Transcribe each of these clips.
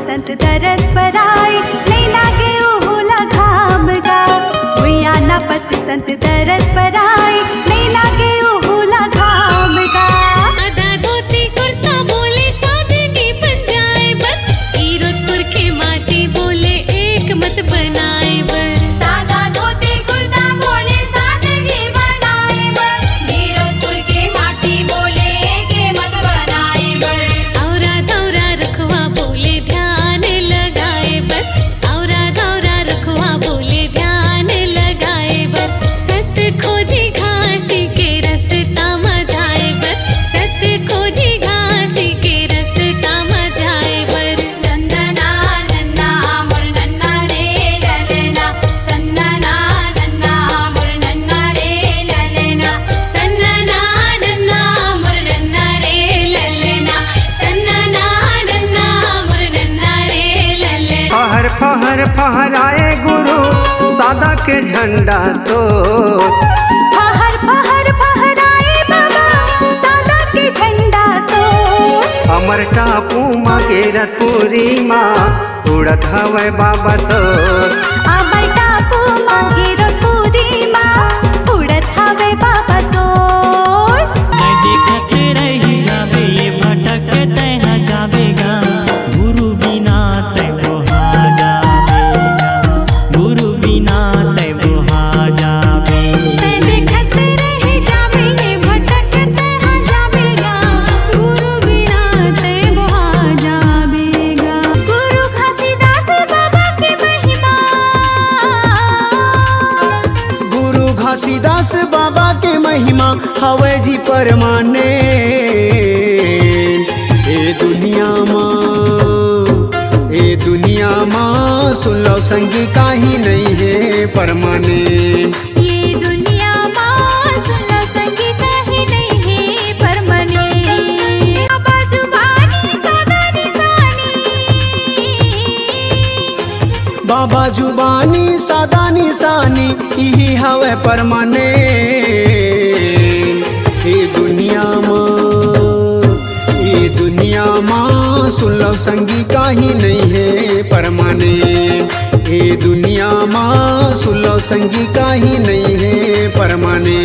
बसंत तरस पर आए नहीं लागे ओहुला घाम गा भुइया ना पत संत तरस पर आए नहीं लागे ओहुला घाम गा आधा धोती कुर्ता बोले सादगी बन जाए बस हीरोपुर के माटी बोले एक मत बनाए बस सादा धोती कुर्ता बोले सादगी बनाए बस हीरोपुर के माटी बोले एक मत बनाए बस औरा दौरा रखवा बोले ध्यान लगाए बस औरा दौरा रखवा बोले ध्यान लगाए बस सत खोजी घासी के रास्ता मजाए बस सत खोजी घासी के रास्ता मजाए बस संदना नन्ना मोर नन्ना रे ललना संदना नन्ना मोर नन्ना रे ललना सन्ना नन्ना मोर नन्ना रे ललना सन्ना नन्ना मोर नन्ना रे ललना फहर फहर फहराए गुरु सादा के झंडा तो फहर फहर फहराए बाबा सादा के झंडा तो अमर टापू मगेरपुरी माँ उड़त हवे बाबा सो अमर टापू मगेरपुरी माँ उड़त हवे बाबा सोर मैं देखत रही जावे ये भटक तह जावेगा गुरु बिना तय बोहा जावेगा गुरु बिना तय बोहा जावे मैं देखत रह जावे ये भटक तह जावेगा गुरु बिना ते मोहा जावेगा गुरु घासीदास बाबा की महिमा गुरु घासीदास बाबा के महिमा हवे जी परमाने ए दुनिया माँ सुन लो संगी काहे नहीं है परमाने ये दुनिया माँ सुन लो संगी कहीं नहीं है परमने बाबा जुबानी सादा निशानी बाबा जुबानी सादा निशानी यही हवे परमाने ए दुनिया माँ सुन लो संगी काहे नहीं है परमाने ए दुनिया माँ सुन लो संगी काहे नहीं है परमाने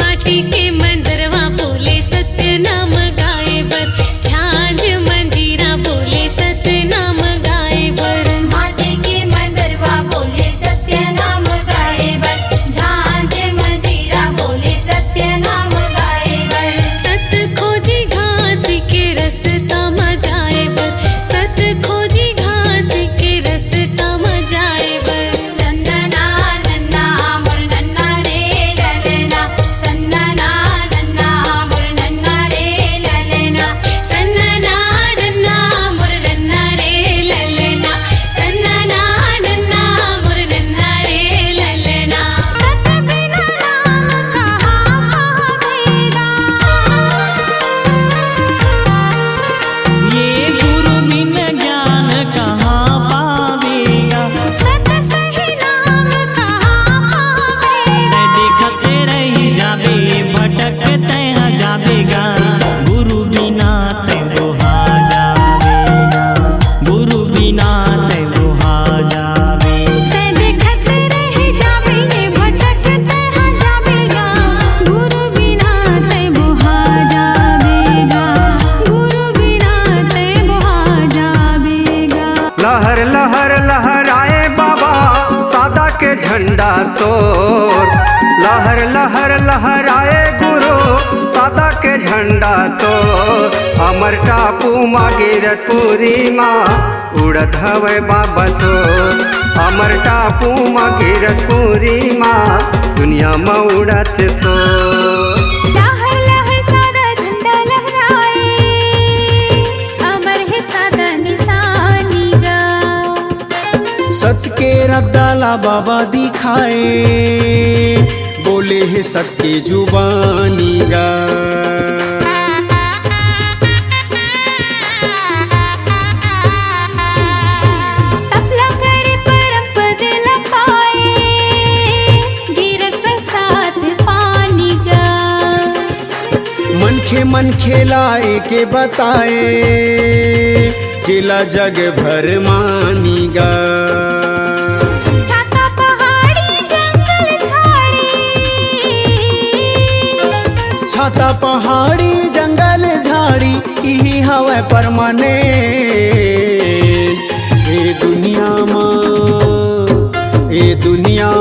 माटी के मंदिरवा बोले सत्य नाम गाए बर झांझ मंजीरा बोले सत्य नाम गाए बर माटी के मंदरवा बोले सत्य नाम गाए बस झांझ मंजीरा बोले सत्य नाम गाए बस सत खोजी घास के रास्ता मजाए बर सत खोजी घास के रास्ता मजाए बर संदना नन्ना मोर नन्ना रे ललना संदना नन्ना मोर नन्ना रे ललना सन्ना नन्ना मोर नन्ना रे ललना सन्ना नन्ना मोर नन्ना रे ललना सत बिना नाम कहाँ पावेगा ये गुरु बिन ज्ञान कहाँ पावेगा सत सही नाम कहाँ पावेगा मैं देखत रही जावे ये भटक तह जावेगा गुरु बिना तय बोहा जावेगा गुरु बिना तय बोहा जावे मैं देखत रह जावे ये भटक तह जावेगा गुरु बिना ते मोहा जावेगा गुरु बिना ते मोहा जावेगा लहर लहर लहराए बाबा सादा के झंडा तोर लहर लहर लहराए गुरु सादा के झंडा तो अमर टापू मगेरपुरी माँ उड़त हवे बाबा सो अमर टापू मगेरपुरी माँ दुनिया में उड़त सो लहर लहर सादा झंडा लहराए अमर है सादा निशानी गा सत के रद्दाला बाबा दिखाए बोले है सत के जुबानी गा तपला करे परम पद लपाए गिरत बरसात पानी गा मन खे मन खेलाए के बताए जिला जग भर मानीगा। छाता पहाड़ी जंगल झाड़ी, छाता पहाड़ी जंगल झाड़ी यही हवे परमाने। ए दुनिया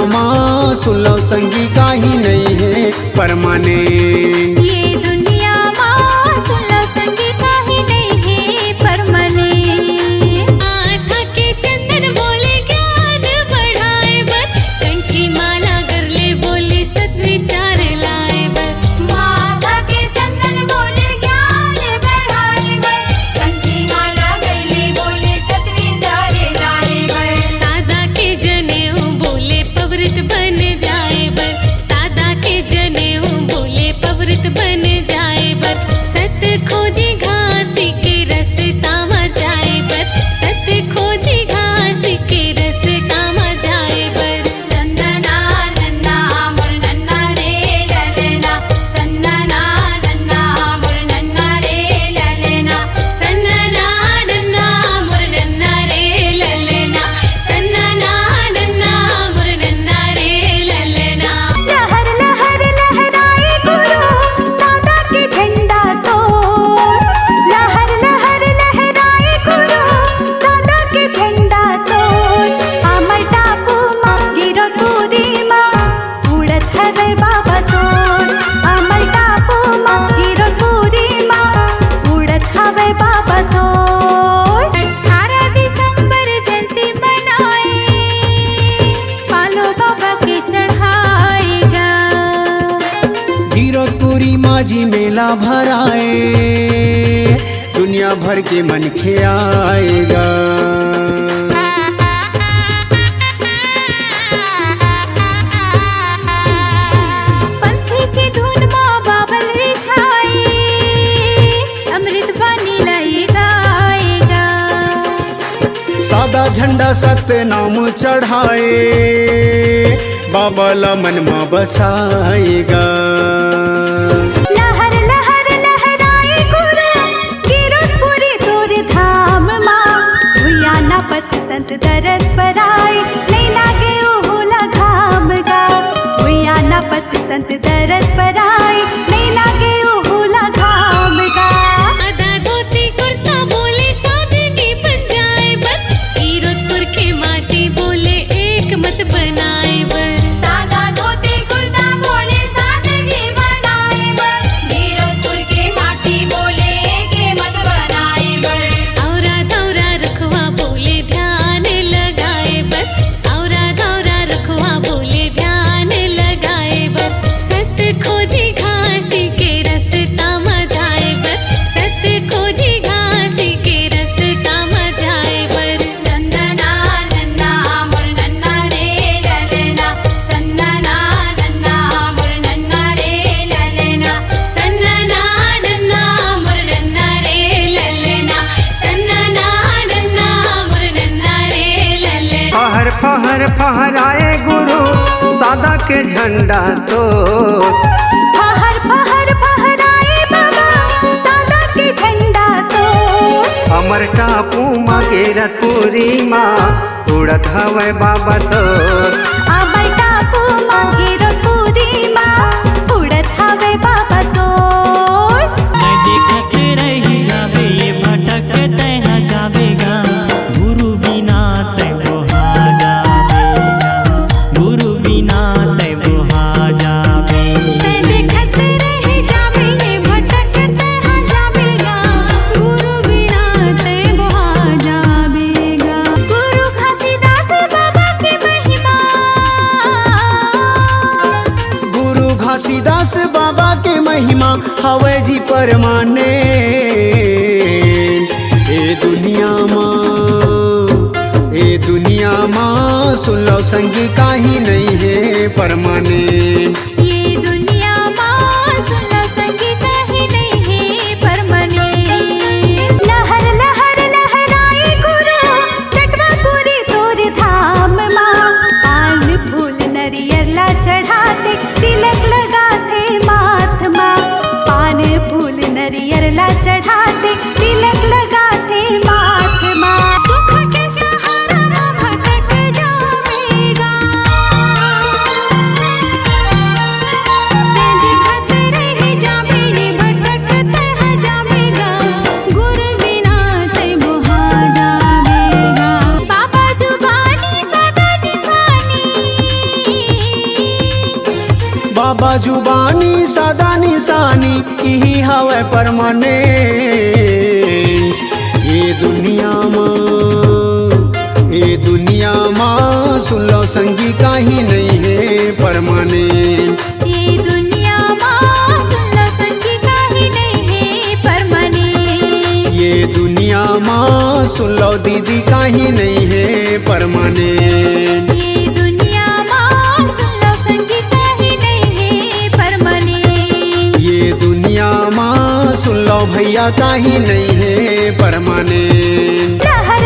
माँ सुन लो संगी काहे नहीं है परमाने। ये दुनिया माँ सुन लो संगी काहे नहीं है परमाने। आस्था के चंदन बोले ज्ञान बढ़ाए बर, कंठी माला गरले बोले सद्विचार लाए बर। माता के चंदन बोले ज्ञान बढ़ाए बर, कंठी माला गरले बोले सत्विचार लाए बर। सादा के जनेऊ बोले पवित्र बन जाए बर, सादा के जनेऊ बोले पवित्र बन जाए बर। सत खोजी घासी के रस तामा जाए बर, सत खोजी घासी के रस तामा जाए बर। सन्नना नन्ना मोर नन्ना रे ललना, सन्नना नन्ना मोर नन्ना रे ललना, सन्नना नन्ना मोर नन्ना रे ललना, सन्नना नन्ना मोर नन्ना रे ललना। लहर लहर लहराए गुरु सादा के झंडा तोड़, लहर लहर लहराए गुरु सादा के झंडा तोड़। अमर टापू माँ गिरो तूरी माँ उड़त हवे बाबा सोर, अमर टापू माँ गिरो तूरी माँ उड़त हवे बाबा सोर। 18 दिसंबर जयंती मनाए, पालो बाबा के चढ़ाएगा। गिरतपुरी माझी मेला भराए, दुनिया भर के मन खे आएगा। पंथी की धुन माँ बाबल रिझाए, अमृत बानी लाई गाएगा। सादा झंडा सत्य नाम चढ़ाए, बाबा ला मन में बसाएगा। लहर लहर लहराए गुरु गिरतपुरी तोर धाम माँ, भुया ना पत संत दरस पर आए, नहीं लागे ओहुला घाम गा। भुया ना पत संत दरस पर आए, नहीं लागे ओहुला घाम गा। आधा धोती कुर्ता बोले सादगी बन जाए बर, गिरतपुर के माटी बोले एक मत बनाए बर। सादा धोती कुर्ता बोले सादगी बनाए बर, गिरतपुर के माटी बोले के मत बनाए बर। औरा दौरा रखवा बोले ध्यान लगाए बर, औरा दौरा रखवा बोले ध्यान लगाए बर। सत खोजी घासी के रस तामा जाए बर, सत खोजी घासी के रस तामा जाए बर। सन्नना नन्ना मोर नन्ना रे ललना, सन्नना नन्ना मोर नन्ना रे ललना, सन्नना नन्ना मोर नन्ना रे ललना, सन्नना नन्ना मोर नन्ना रे ललना। फहर फहर फहराए गुरु सादा के झंडा तो। फहर फहर फहराए बाबा सादा के झंडा तो। अमर टापू माँ गिरतपुरी माँ उड़त हवे बाबा सोर। अमर टापू माँ गिरतपुरी माँ उड़त हवे बाबा सोर। मैं देखत रही जावे ये भटक तह जावेगा, गुरु बिना तय बोहा जावेगा, गुरु बिना तय बोहा जावे। मैं देखत रह जावे ये भटक तह जावेगा, गुरु बिना ते मोहा जाबेगा। गुरु घासीदास बाबा की महिमा, गुरु घासीदास बाबा के महिमा हवे जी परमाने। ए दुनिया माँ सुन लो संगी काहे नहीं है परमाने। ये दुनिया माँ सुन लो संगी काहे नहीं है परमाने। लहर लहर लहराए गुरु चटवापुरी तोर धाम माँ, पान फूल नरियर ला चढ़ाते तिलक लगाते माथ माँ। पान फूल नरियर ला चढ़ाते तिलक लगाते माथ बाबा जुबानी सादा निशानी यही हवे परमानेंट। ये दुनिया माँ सुन लो संगी काहीं नहीं है परमानेंट। ये दुनिया माँ सुन लो संगी काहीं नहीं है परमानेंट। ये दुनिया माँ सुन लो दीदी काहीं नहीं है परमानेंट। ये दुनिया माँ सुन लो संगी काहीं नहीं है परमानेंट। ये दुनिया माँ सुन लो भैया काहीं नहीं है परमानेंट। लहर